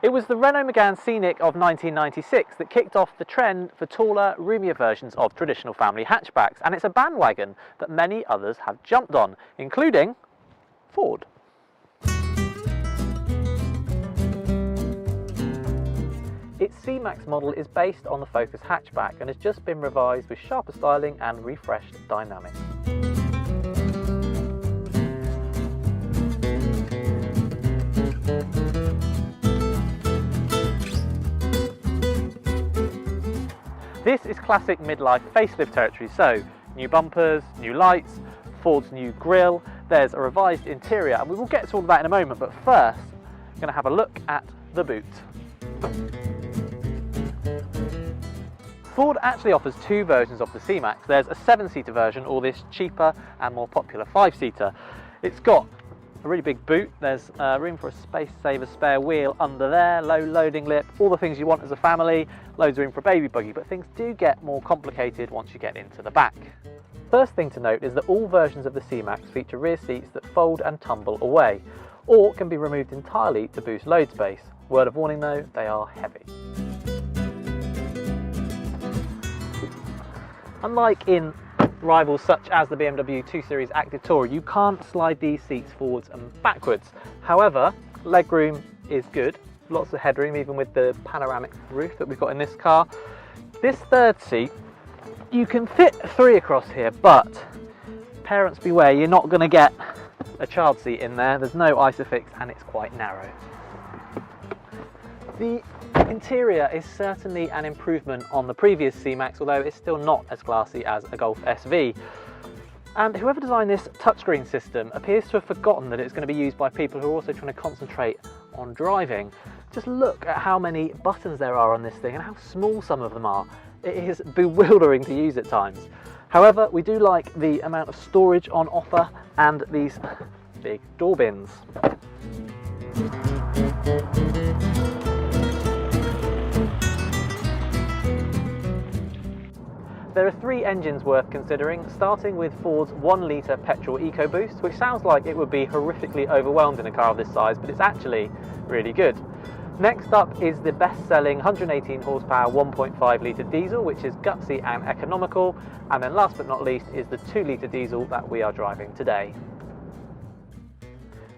It was the Renault Megane Scenic of 1996 that kicked off the trend for taller, roomier versions of traditional family hatchbacks, and it's a bandwagon that many others have jumped on, including Ford. Its C-Max model is based on the Focus hatchback and has just been revised with sharper styling and refreshed dynamics. This is classic midlife facelift territory, so new bumpers, new lights, Ford's new grille, there's a revised interior, and we will get to all of that in a moment, but first we're going to have a look at the boot. Ford actually offers two versions of the C-Max. There's a 7-seater version, or this cheaper and more popular 5-seater. It's got a really big boot, there's room for a space saver spare wheel under there, low loading lip, all the things you want as a family, loads of room for a baby buggy, but things do get more complicated once you get into the back. First thing to note is that all versions of the C-Max feature rear seats that fold and tumble away, or can be removed entirely to boost load space. Word of warning though, they are heavy. Unlike in rivals such as the BMW 2 Series Active Tourer, you can't slide these seats forwards and backwards. However, legroom is good, lots of headroom even with the panoramic roof that we've got in this car. This third seat, you can fit 3 across here, but parents beware, you're not going to get a child seat in there. There's no Isofix and it's quite narrow. The interior is certainly an improvement on the previous C-Max, although it's still not as classy as a Golf SV. And whoever designed this touchscreen system appears to have forgotten that it's going to be used by people who are also trying to concentrate on driving. Just look at how many buttons there are on this thing and how small some of them are. It is bewildering to use at times. However, we do like the amount of storage on offer and these big door bins. There are 3 engines worth considering, starting with Ford's 1-litre petrol EcoBoost, which sounds like it would be horrifically overwhelmed in a car of this size, but it's actually really good. Next up is the best-selling 118 horsepower 1.5-litre diesel, which is gutsy and economical, and then last but not least is the 2-litre diesel that we are driving today.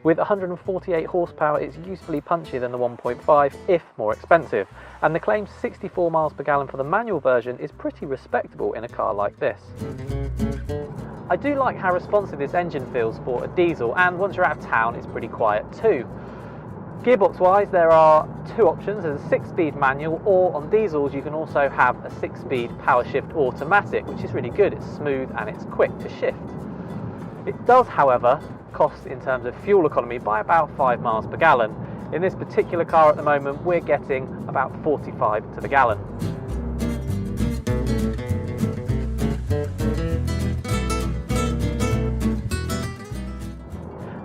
With 148 horsepower, it's usefully punchier than the 1.5, if more expensive, and the claimed 64 miles per gallon for the manual version is pretty respectable in a car like this. I do like how responsive this engine feels for a diesel, and once you're out of town, it's pretty quiet too. Gearbox wise, there are 2 options. There's a 6-speed manual, or on diesels you can also have a 6-speed power shift automatic, which is really good. It's smooth and it's quick to shift. It does, however, cost in terms of fuel economy by about 5 miles per gallon. In this particular car at the moment, we're getting about 45 to the gallon.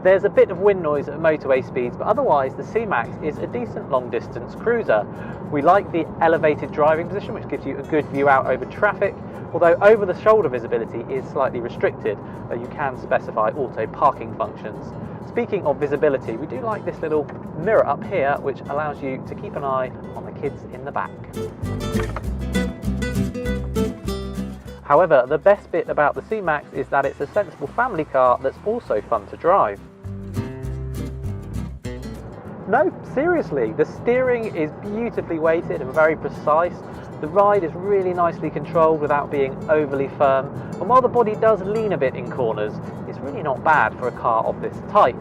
There's a bit of wind noise at motorway speeds, but otherwise the C-Max is a decent long-distance cruiser. We like the elevated driving position, which gives you a good view out over traffic, although over-the-shoulder visibility is slightly restricted, though you can specify auto parking functions. Speaking of visibility, we do like this little mirror up here, which allows you to keep an eye on the kids in the back. However, the best bit about the C-Max is that it's a sensible family car that's also fun to drive. No, seriously, the steering is beautifully weighted and very precise. The ride is really nicely controlled without being overly firm, and while the body does lean a bit in corners, it's really not bad for a car of this type.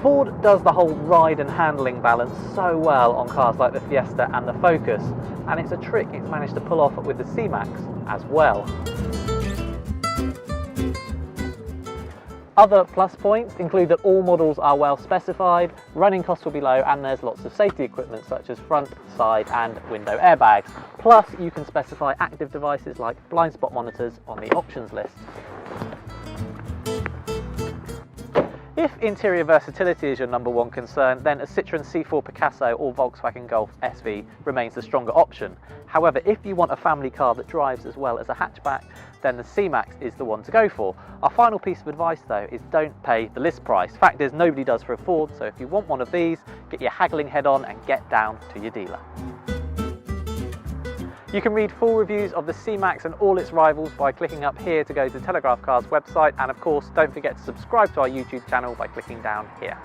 Ford does the whole ride and handling balance so well on cars like the Fiesta and the Focus, and it's a trick it's managed to pull off with the C-Max as well. Other plus points include that all models are well specified, running costs will be low, and there's lots of safety equipment such as front, side and window airbags. Plus you can specify active devices like blind spot monitors on the options list. If interior versatility is your number one concern, then a Citroën C4 Picasso or Volkswagen Golf SV remains the stronger option. However, if you want a family car that drives as well as a hatchback, then the C-Max is the one to go for. Our final piece of advice though is don't pay the list price. Fact is, nobody does for a Ford, so if you want one of these, get your haggling head on and get down to your dealer. You can read full reviews of the C-Max and all its rivals by clicking up here to go to Telegraph Cars website, and of course don't forget to subscribe to our YouTube channel by clicking down here.